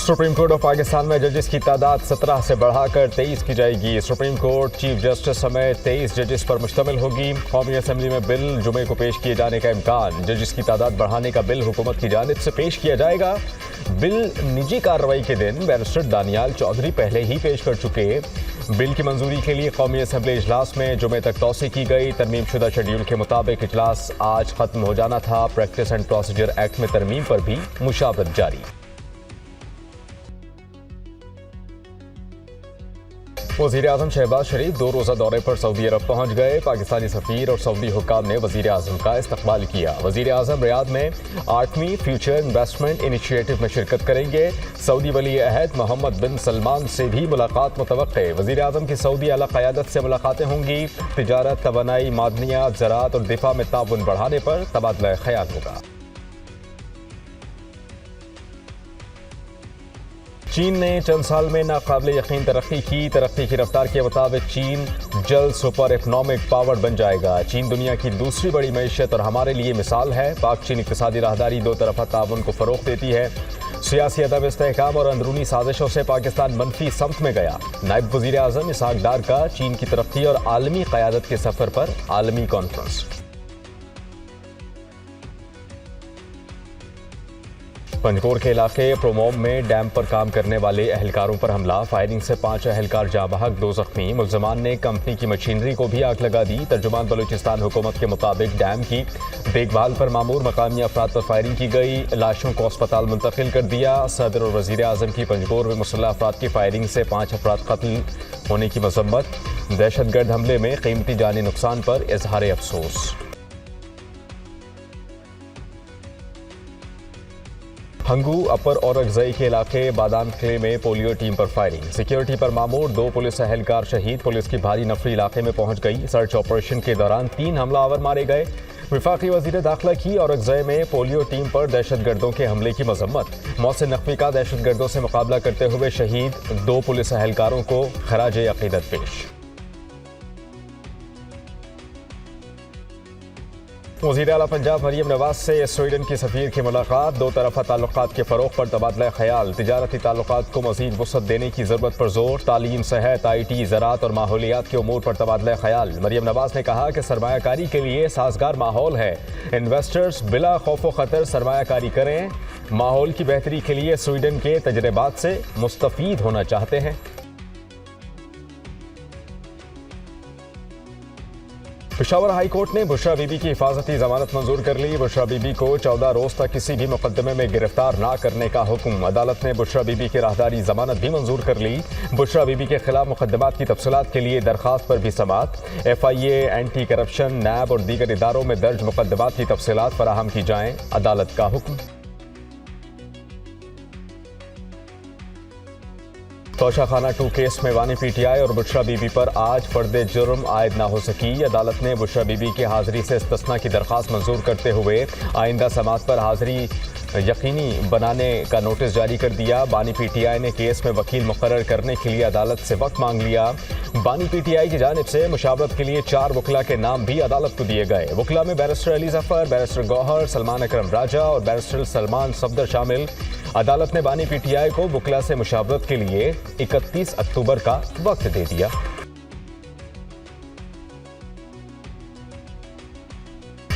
Supreme court of Pakistan में जजेस की तादाद 17 से बढ़ाकर 23 की जाएगी। सुप्रीम कोर्ट चीफ जस्टिस समेत 23 जजेस पर मुश्तमिल होगी। कौमी असम्बली में बिल जुमे को पेश किए जाने का इम्कान। जजेस की तादाद बढ़ाने का बिल हुकूमत की जानिब से पेश किया जाएगा। बिल निजी कार्रवाई के दिन बैरिस्टर दानियाल चौधरी पहले ही पेश कर चुके। बिल की मंजूरी के लिए कौमी असम्बली इजलास में जुमे तक तौसी की गई। तरमीम शुदा शेड्यूल के मुताबिक इजलास आज खत्म हो जाना था। प्रैक्टिस एंड प्रोसीजर एक्ट में तरमीम पर भी मुशावरत जारी। वज़ीर-ए-आज़म शहबाज शरीफ 2 रोज़ा दौरे पर सऊदी अरब पहुंच गए। पाकिस्तानी सफ़ीर और सऊदी हुक्काम ने वज़ीर-ए-आज़म का इस्तकबाल किया। वज़ीर-ए-आज़म रियाद में 8वीं फ्यूचर इन्वेस्टमेंट इनिशिएटिव में शिरकत करेंगे। सऊदी वली अहद मोहम्मद बिन सलमान से भी मुलाकात मुतवक्के। वज़ीर-ए-आज़म की सऊदी आला क़यादत से मुलाकातें होंगी। तिजारत, तवानाई, मादनियात, ज़राअत और दिफा में ताउन बढ़ाने पर तबादला ख़याल होगा। चीन ने चंद साल में नाकाबिले यकीन तरक्की की। तरक्की की रफ्तार के मुताबिक चीन जल्द सुपर इकनॉमिक पावर बन जाएगा। चीन दुनिया की दूसरी बड़ी मईशत और हमारे लिए मिसाल है। पाक चीन इक़्तिसादी राहदारी दो तरफ़ा ताउन को फ़रोग़ देती है। सियासी अदब, इस्तेहकाम और अंदरूनी साजिशों से पाकिस्तान मनफी समत में गया। नायब वज़ीर-ए-आज़म इसहाक़ डार का चीन की तरक्की और आलमी क़यादत के सफ़र पर आलमी कॉन्फ्रेंस। पंजकोर के इलाके प्रोमोम में डैम पर काम करने वाले एहलकारों पर हमला। फायरिंग से 5 एहलकार जाँ बहक, 2 जख्मी। मुल्ज़मान ने कंपनी की मशीनरी को भी आग लगा दी। तर्जुमान बलूचिस्तान हुकूमत के मुताबिक डैम की देखभाल पर मामूर मकामी अफराद पर फायरिंग की गई। लाशों को अस्पताल मुंतकिल कर दिया। सदर और वज़ीर-ए-आज़म की पंजकोर में मुसल्लह अफराद की फायरिंग से 5 अफराद कत्ल होने की मज़म्मत। दहशतगर्द हमले में कीमती जानी नुकसान पर इजहार अफसोस। हंगू अपर औरकजई के इलाके बादाम किले में पोलियो टीम पर फायरिंग। सिक्योरिटी पर मामूर 2 पुलिस एहलकार शहीद। पुलिस की भारी नफरी इलाके में पहुंच गई। सर्च ऑपरेशन के दौरान 3 हमलावर मारे गए। वफाकी वज़ीर दाखिला की औरकजई में पोलियो टीम पर दहशतगर्दों के हमले की मजम्मत। मोहसिन नकवी का दहशतगर्दों से मुकाबला करते हुए शहीद। 2 पुलिस एहलकारों को खराज अकीदत पेश। वज़ीर आला पंजाब मरियम नवाज से स्वीडन की सफ़ीर की मुलाकात। 2 तरफ़ा ताल्लुकात के फ़रोग़ पर तबादला ख़याल। तिजारती ताल्लुकात को मज़ीद वुसअत देने की ज़रूरत पर ज़ोर। तालीम, सेहत, IT, ज़राअत और माहौलियात के उमूर पर तबादला ख़याल। मरियम नवाज ने कहा कि सरमायाकारी के लिए साज़गार माहौल है। इन्वेस्टर्स बिला खौफ व ख़तर सरमायाकारी करें। माहौल की बेहतरी के लिए स्वीडन के तजर्बात से मुस्तफ़ीद होना चाहते हैं। पेशावर हाई कोर्ट ने बुशरा बीबी की हिफाजती जमानत मंजूर कर ली। बुशरा बीबी को 14 रोज तक किसी भी मुकदमे में गिरफ्तार ना करने का हुक्म। अदालत ने बुशरा बीबी की राहदारी जमानत भी मंजूर कर ली। बुशरा बीबी के खिलाफ मुकदमात की तफसीलात के लिए दरखास्त पर भी समाअत। FIA, एंटी करप्शन, नैब और दीगर इदारों में दर्ज मुकदमात की तफसीलात फराहम की जाएं। अदालत का हुक्म। तोशाखाना 2 केस में वानी PTI और बुशरा बीबी पर आज फर्द जुर्म आयद ना हो सकी। अदालत ने बुशरा बीबी की हाजिरी से इस्तिस्ना की दरख्वास्त मंजूर करते हुए आइंदा समाअत पर हाजिरी यकीनी बनाने का नोटिस जारी कर दिया। बानी PTI ने केस में वकील मुकर्रर करने के लिए अदालत से वक्त मांग लिया। बानी PTI की जानिब से मुशावरत के लिए 4 वकला के नाम भी अदालत को दिए गए। वकला में बैरिस्टर अली जफर, बैरिस्टर गौहर, सलमान अकरम राजा और बैरिस्टर सलमान सफदर शामिल। अदालत ने बानी PTI को वकला से मुशावरत के लिए 31 अक्टूबर का वक्त दे दिया।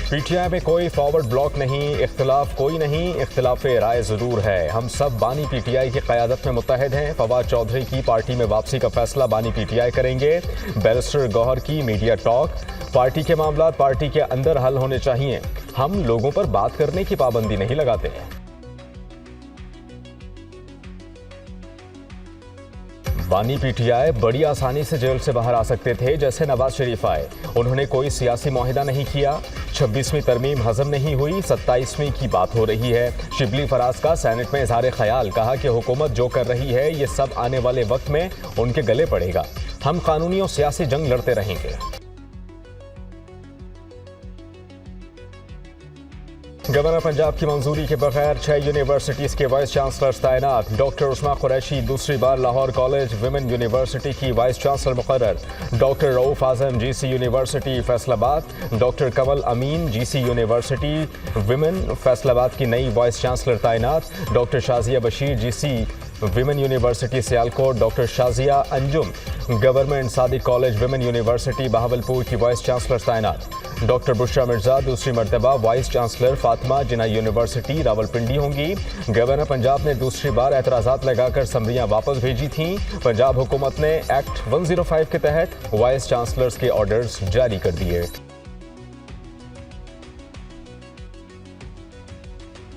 PTI में कोई फॉरवर्ड ब्लॉक नहीं, इख्तिलाफ कोई नहीं, इख्तिलाफ राय जरूर है। हम सब बानी PTI की क़यादत में मुत्तहिद हैं। फवाद चौधरी की पार्टी में वापसी का फैसला बानी PTI करेंगे। बैरिस्टर गौहर की मीडिया टॉक। पार्टी के मामला पार्टी के अंदर हल होने चाहिए। हम लोगों पर बात करने की पाबंदी नहीं लगाते। बानी PTI बड़ी आसानी से जेल से बाहर आ सकते थे, जैसे नवाज शरीफ आए। उन्होंने कोई सियासी मुआहिदा नहीं किया। 26वीं तरमीम हजम नहीं हुई, 27वीं की बात हो रही है। शिबली फराज का सेनेट में इजहार ख्याल। कहा कि हुकूमत जो कर रही है ये सब आने वाले वक्त में उनके गले पड़ेगा। हम कानूनी और सियासी जंग लड़ते रहेंगे। गवर्नर पंजाब की मंजूरी के बगैर 6 यूनिवर्सिटीज़ के वाइस चांसलर्स तैनात। डॉक्टर उस्मा कुरैशी दूसरी बार लाहौर कॉलेज विमेन यूनिवर्सिटी की वाइस चांसलर मुकर्रर। डॉक्टर रऊफ आजम GC यूनिवर्सिटी फैसलाबाद। डॉक्टर कमल अमीन GC यूनिवर्सिटी विमेन फैसलाबाद की नई वाइस चांसलर तैनात। Doctor Shazia Bashir GC women university Sialkot doctor Shazia Anjum, government Sadiq college women university Bahawalpur की वाइस चांसलर तैनात। डॉक्टर बुशरा मिर्जा दूसरी मरतबा वाइस चांसलर, फातिमा जिन्ना यूनिवर्सिटी रावलपिंडी होंगी। गवर्नर पंजाब ने दूसरी बार एतराज़ात लगाकर समरियां वापस भेजी थीं। पंजाब हुकूमत ने एक्ट 105 के तहत वाइस चांसलर्स के ऑर्डर्स जारी कर दिए।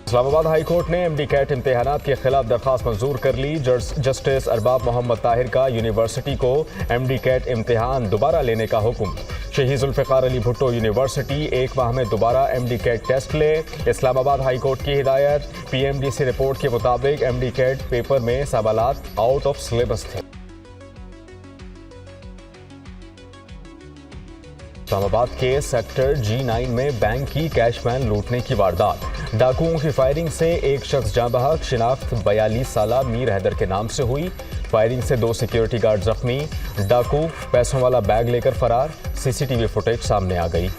इस्लामाबाद हाई कोर्ट ने एमडी कैट इम्तिहानात के खिलाफ दरखास्त मंजूर कर ली। जस्टिस अरबाब मोहम्मद ताहिर का यूनिवर्सिटी को एमडी कैट इम्तिहान दोबारा लेने का हुक्म। शहीद जुल्फ़िकार अली भुट्टो यूनिवर्सिटी 1 माह में दोबारा एमडी कैट टेस्ट ले। इस्लामाबाद हाई कोर्ट की हिदायत। पीएमडीसी रिपोर्ट के मुताबिक एमडी कैट पेपर में सवालात आउट ऑफ सिलेबस थे। इस्लामाबाद के सेक्टर G9 में बैंक की कैशवैन लूटने की वारदात। डाकुओं की फायरिंग से एक शख्स जाँ बहक। शिनाख्त 42 साला मीर हैदर के नाम से हुई। फायरिंग से 2 सिक्योरिटी गार्ड जख्मी। डाकू पैसों वाला बैग लेकर फरार। सीसीटीवी फुटेज सामने आ गई।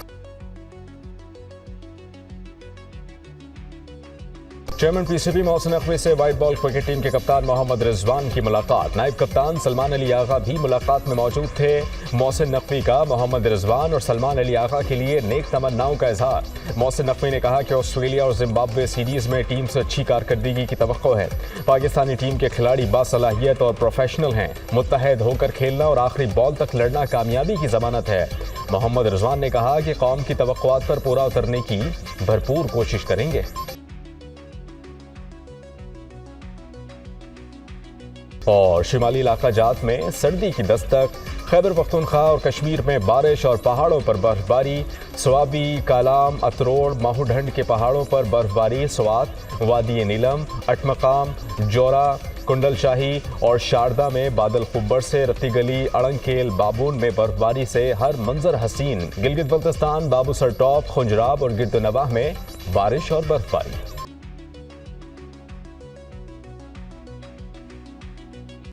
चेयरमैन पीसीबी मोहसिन नकवी से व्हाइट बॉल क्रिकेट टीम के कप्तान मोहम्मद रिजवान की मुलाकात। नायब कप्तान सलमान अली आगा भी मुलाकात में मौजूद थे। मोहसिन नकवी का मोहम्मद रिजवान और सलमान अली आगा के लिए नेक तमन्नाओं का इजहार। मोहसिन नकवी ने कहा कि ऑस्ट्रेलिया और जिम्बाब्वे सीरीज में टीम से अच्छी कारकर्दगी की तवक्को है। पाकिस्तानी टीम के खिलाड़ी बासलाहियत और प्रोफेशनल हैं। मुत्तहद होकर खेलना और आखिरी बॉल तक लड़ना कामयाबी की जमानत है। मोहम्मद रिजवान ने कहा कि कौम की तवक्कुआत पर पूरा उतरने की भरपूर कोशिश करेंगे। और शिमाली इलाका जात में सर्दी की दस्तक। खैबर पख्तूनख्वा और कश्मीर में बारिश और पहाड़ों पर बर्फबारी। स्वाबी, कालाम, अतरोड़, माहूढंड के पहाड़ों पर बर्फबारी। स्वात, वादी नीलम, अटमकाम, जोरा, कुंडल शाही और शारदा में बादल खुब्बर से। रत्ती गली, अड़ंकेल, बाबून में बर्फबारी से हर मंजर हसीन। गिलगित बल्तिस्तान, बाबूसर टॉप, खुंजराब और गिरदनवाह में बारिश और बर्फबारी।